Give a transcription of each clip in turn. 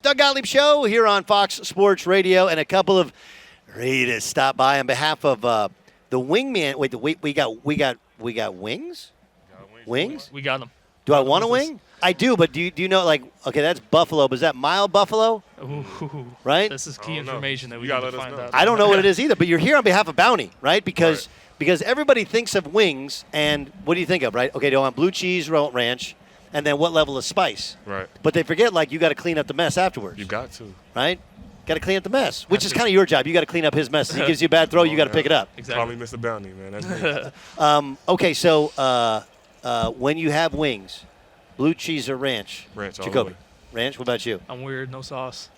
The Gottlieb Show here on Fox Sports Radio, and a couple of ready to stop by on behalf of the wingman. Wait, we got wings? Wings? We got them. Do I want a wing? I do, but do you know, like, okay, that's buffalo, but is that mild buffalo? Ooh, right? This is key information that we You need gotta to let us find know. out. I don't know what it is either, but you're here on behalf of Bounty, right? Because everybody thinks of wings, and what do you think of, right? Okay, do I want blue cheese, ranch, and then what level of spice? Right. But they forget, like, you got to clean up the mess afterwards. You got to. Right? Got to clean up the mess, which is kind of your job. You got to clean up his mess. He gives you a bad throw, you got to pick it up. Exactly. Call me Mr. Bounty, man. That's me. Okay, so when you have wings, blue cheese or ranch? Ranch all the Jakobi. way. Ranch, what about you? I'm weird. No sauce.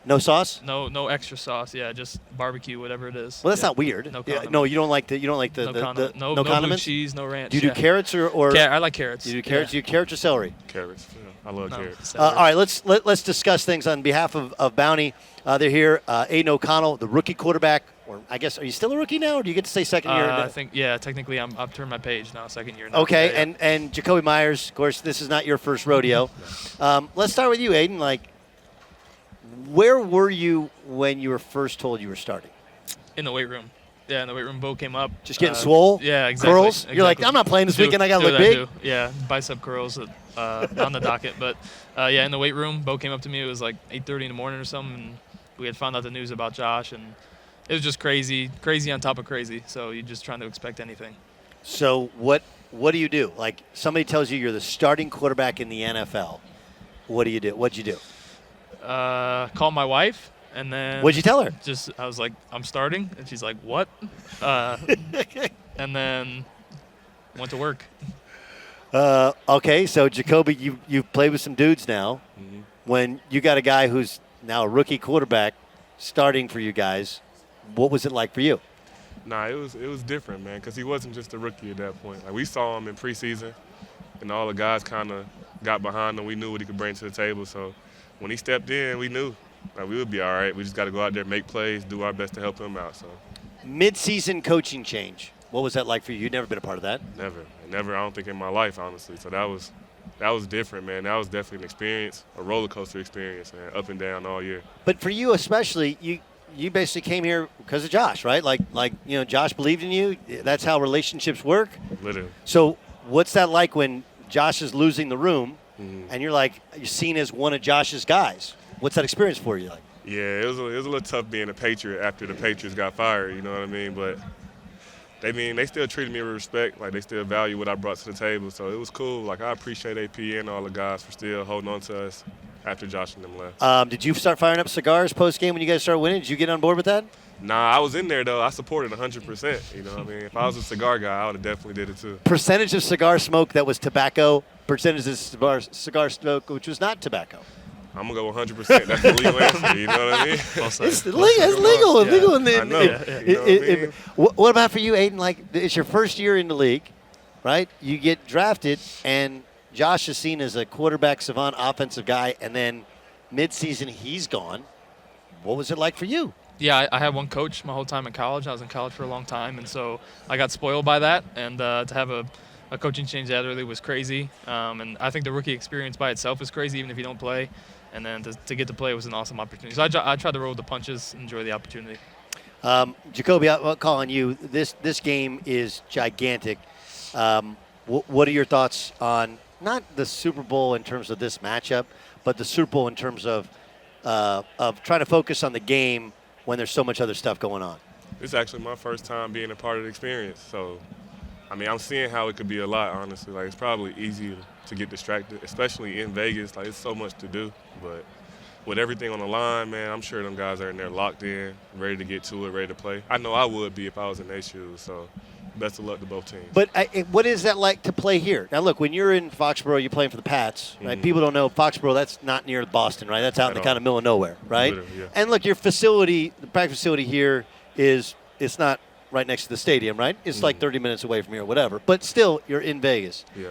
No sauce? No extra sauce. Yeah, just barbecue, whatever it is. Well, that's not weird. No Yeah, condiment. no, you don't like the No condiment. No blue condiments? cheese, no ranch. Do you do carrots or I like carrots. you do carrots? Yeah. You do carrots or celery? Carrots. Yeah, I love carrots. All right, let's discuss things on behalf of Bounty. They're here. Aidan O'Connell, the rookie quarterback, or I guess, are you still a rookie now, or do you get to say second year? I think, technically I've turned my page now, second year now. Okay, Yeah, and Jakobi Meyers, of course, this is not your first rodeo. Let's start with you, Aidan. Like, where were you when you were first told you were starting? in the weight room. Yeah, in the weight room, Bo came up. Just getting swole? Yeah, exactly. Curls? You're like, I'm not playing this weekend. I got to look big. Yeah, bicep curls on the docket. But, in the weight room, Bo came up to me. It was like 8:30 in the morning or something, and we had found out the news about Josh, and it was just crazy on top of crazy. So you're just trying to expect anything. So what do you do? Like, somebody tells you you're the starting quarterback in the NFL. What do you do? What'd you do? Call my wife. And then What'd you tell her? I was like, I'm starting, and she's like, what? And then went to work. Okay, so Jakobi, you've played with some dudes now. Mm-hmm. When you got a guy who's now a rookie quarterback starting for you guys, what was it like for you? Nah, it was different, man, because he wasn't just a rookie at that point. Like, we saw him in preseason, and all the guys kind of got behind him. We knew what he could bring to the table. So when he stepped in, we knew we would be all right. We just got to go out there, make plays, do our best to help him out. So Mid-season coaching change. What was that like for you? You'd never been a part of that. never. I don't think in my life, honestly. So that was different, man. That was definitely an experience, a roller coaster experience, man, up and down all year. But for you especially, you basically came here because of Josh, right? Like Josh believed in you. That's how relationships work. Literally. So what's that like when Josh is losing the room, and you're seen as one of Josh's guys? What's that experience for you like? Yeah, it was a little tough being a Patriot after the Patriots got fired, you know what I mean? But they still treated me with respect. Like, they still value what I brought to the table. So it was cool. Like, I appreciate AP and all the guys for still holding on to us after Josh and them left. Did you start firing up cigars post-game when you guys started winning? Did you get on board with that? Nah, I was in there, though. I supported 100%, you know what I mean? If I was a cigar guy, I would have definitely did it, too. Percentage of cigar smoke that was tobacco, percentage of cigar smoke which was not tobacco. I'm going to go 100%. That's the legal answer, you know what I mean? It's legal. It's legal. In the, I know. You know what I mean? What about for you, Aidan? Like, it's your first year in the league, right? You get drafted, and Josh is seen as a quarterback savant, offensive guy, and then mid-season he's gone. What was it like for you? Yeah, I had one coach my whole time in college. I was in college for a long time, and so I got spoiled by that. And to have a coaching change that early was crazy. And I think the rookie experience by itself is crazy, even if you don't play. And then to get to play was an awesome opportunity. So I tried to roll with the punches, enjoy the opportunity. Jakobi, I'll call on you. This game is gigantic. What are your thoughts on not the Super Bowl in terms of this matchup, but the Super Bowl in terms of trying to focus on the game when there's so much other stuff going on? It's actually my first time being a part of the experience. So, I mean, I'm seeing how it could be a lot, honestly. Like, it's probably easy to get distracted, especially in Vegas. Like, it's so much to do. But with everything on the line, man, I'm sure them guys are in there locked in, ready to get to it, ready to play. I know I would be if I was in their shoes. So, best of luck to both teams. But what is that like to play here? Now, look, when you're in Foxborough, you're playing for the Pats, right? People don't know Foxborough, that's not near Boston, right? That's out in the kind of middle of nowhere, right? Yeah. And look, your facility, the practice facility here it's not right next to the stadium, right? It's like 30 minutes away from here or whatever. But still, you're in Vegas. Yeah.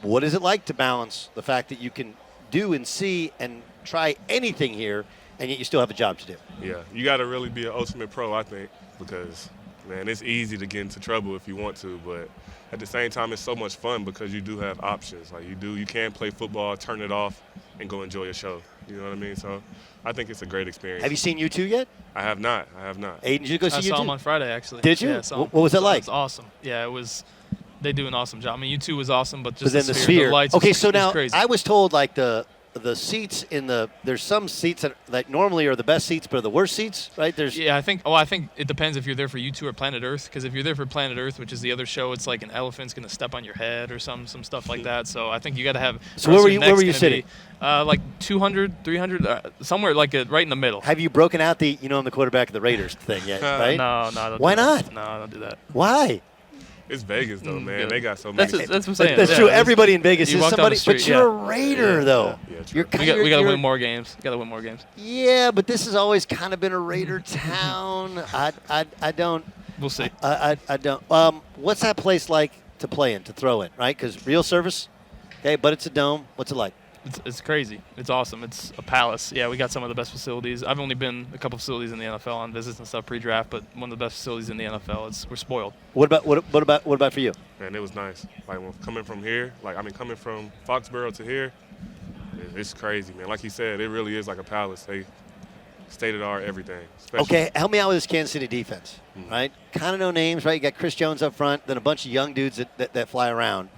What is it like to balance the fact that you can do and see and try anything here, and yet you still have a job to do? Yeah, you got to really be an ultimate pro, I think, because, man, it's easy to get into trouble if you want to, but at the same time, it's so much fun because you do have options. Like, you can play football, turn it off, and go enjoy your show. You know what I mean? So I think it's a great experience. Have you seen U2 yet? I have not. I have not. Aiden, did you go see I U2? saw him on Friday, actually. Did you? Yeah, I saw him. What was it like? It was awesome. Yeah, it was. They do an awesome job. I mean, U2 was awesome, but But just then the sphere, the lights. Okay, is, so is now crazy. I was told like the seats in there's some seats that normally are the best seats, but are the worst seats, right? There's Yeah, I think it depends if you're there for U2 or Planet Earth. Because if you're there for Planet Earth, which is the other show, it's like an elephant's gonna step on your head or some stuff like that. So I think you got to have. So where were you sitting? Like 200, 300, somewhere like right in the middle. Have you broken out the I'm the quarterback of the Raiders thing yet? Right? No, don't Why do that. not? No, don't do that. Why? It's Vegas, though, man. Yeah. They got so many. That's what I'm saying. That's Yeah, true. it's- Everybody in Vegas you is walk down somebody, the street, but you're yeah. a Raider, Yeah, though. yeah, true. You're We got to win more games. Got to win more games. Yeah, but this has always kind of been a Raider town. I don't. We'll see. I don't. What's that place like to play in, to throw in, right? Because real service, okay, but it's a dome. What's it like? It's crazy. It's awesome. It's a palace. Yeah, we got some of the best facilities. I've only been a couple facilities in the NFL on visits and stuff pre-draft, but one of the best facilities in the NFL. We're spoiled. What about for you? Man, it was nice. Like coming from here, coming from Foxborough to here, it's crazy, man. Like he said, it really is like a palace. They state of the art everything. Okay, help me out with this Kansas City defense, right? Kind of no names, right? You got Chris Jones up front, then a bunch of young dudes that fly around.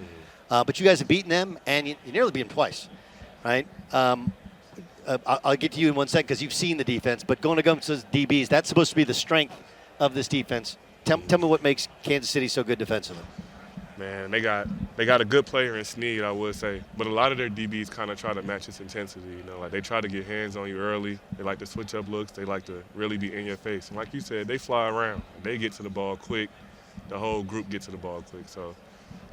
But you guys have beaten them, and you nearly beat them twice, right? I'll get to you in 1 second because you've seen the defense. But going against those DBs, that's supposed to be the strength of this defense. Tell me what makes Kansas City so good defensively. Man, they got a good player in Snead, I would say. But a lot of their DBs kind of try to match its intensity. Like they try to get hands on you early. They like to switch up looks. They like to really be in your face. And like you said, they fly around. They get to the ball quick. The whole group gets to the ball quick. So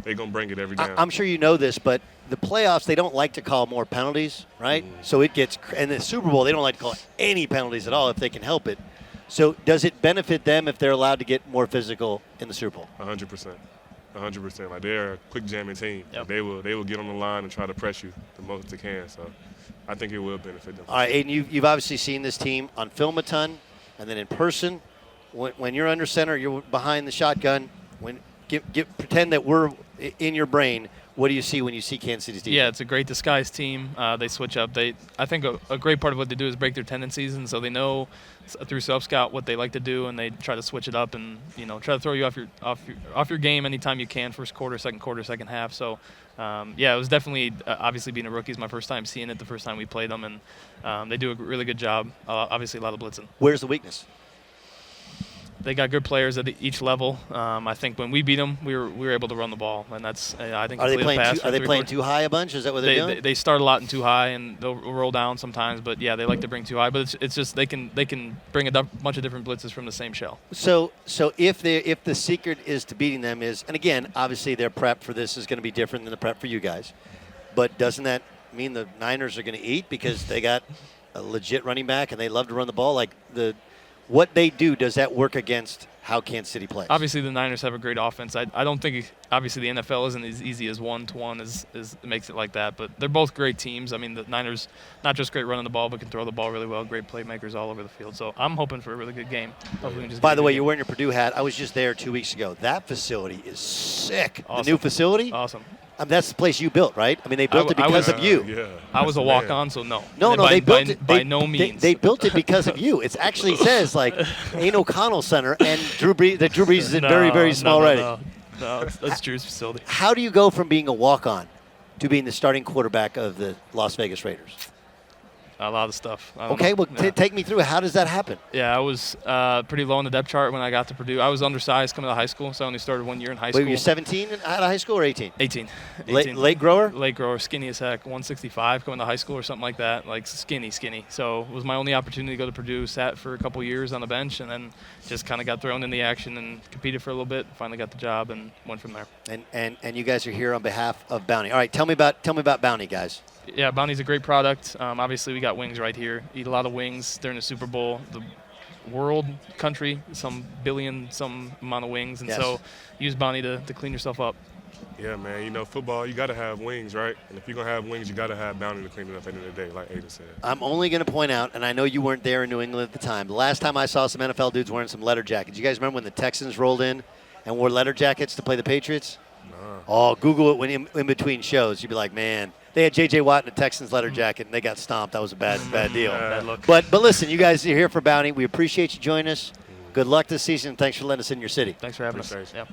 they're going to bring it every down. I'm sure you know this, but the playoffs, they don't like to call more penalties, right? So it gets – and the Super Bowl, they don't like to call any penalties at all if they can help it. So does it benefit them if they're allowed to get more physical in the Super Bowl? 100%. 100%. Like they're a quick jamming team. Yep. They will get on the line and try to press you the most they can. So I think it will benefit them. All right, Aiden, you've obviously seen this team on film a ton, and then in person. When you're under center, you're behind the shotgun. Pretend that we're in your brain. What do you see when you see Kansas City's defense? Yeah, it's a great disguise team. They switch up. I think a great part of what they do is break their tendencies, and so they know through self-scout what they like to do, and they try to switch it up and try to throw you off your game anytime you can. First quarter, second half. So it was definitely obviously being a rookie is my first time seeing it. The first time we played them, and they do a really good job. Obviously, a lot of blitzing. Where's the weakness? They got good players at each level. I think when we beat them, we were able to run the ball, and that's I think. Are they playing too high a bunch? Is that what they're doing? They start a lot in too high, and they'll roll down sometimes. But yeah, they like to bring too high. But it's just they can bring a bunch of different blitzes from the same shell. So if the secret is to beating them is, and again, obviously their prep for this is going to be different than the prep for you guys, but doesn't that mean the Niners are going to eat because they got a legit running back and they love to run the ball? Like what they do, does that work against how Kansas City plays? Obviously, the Niners have a great offense. I don't think, obviously, the NFL isn't as easy as one-to-one as makes it like that. But they're both great teams. I mean, the Niners, not just great running the ball, but can throw the ball really well. Great playmakers all over the field. So I'm hoping for a really good game. By the way, you're wearing your Purdue hat. I was just there 2 weeks ago. That facility is sick. Awesome. The new facility? Awesome. I mean, that's the place you built, right? I mean, they built it because of you. Yeah. I was a walk-on, so no. No, they built it. By no means. They built it because of you. It actually says, like, Aidan O'Connell Center, and Drew Brees is in very, very small writing. No, that's Drew's facility. How do you go from being a walk-on to being the starting quarterback of the Las Vegas Raiders? A lot of stuff. Okay, well, take me through. How does that happen? Yeah, I was pretty low on the depth chart when I got to Purdue. I was undersized coming to high school, so I only started 1 year in high school. Wait, you're 17 out of high school or 18? 18. Late grower? Late grower, skinny as heck, 165 coming to high school or something like that, like skinny. So it was my only opportunity to go to Purdue, sat for a couple years on the bench, and then just kind of got thrown in the action and competed for a little bit, finally got the job and went from there. And you guys are here on behalf of Bounty. All right, tell me about Bounty, guys. Yeah, Bounty's a great product. Obviously, we got wings right here. Eat a lot of wings during the Super Bowl. The world, country, some amount of wings. And so use Bounty to clean yourself up. Yeah, man. Football, you got to have wings, right? And if you're going to have wings, you got to have Bounty to clean it up at the end of the day, like Aidan said. I'm only going to point out, and I know you weren't there in New England at the time. The last time I saw some NFL dudes wearing some leather jackets. You guys remember when the Texans rolled in and wore leather jackets to play the Patriots? No. Oh, Google it when in between shows. You'd be like, man, they had J.J. Watt in a Texans leather jacket, and they got stomped. That was a bad deal. Bad look. But listen, you guys are here for Bounty. We appreciate you joining us. Good luck this season. Thanks for letting us in your city. Thanks for having us. Appreciate you. Yeah.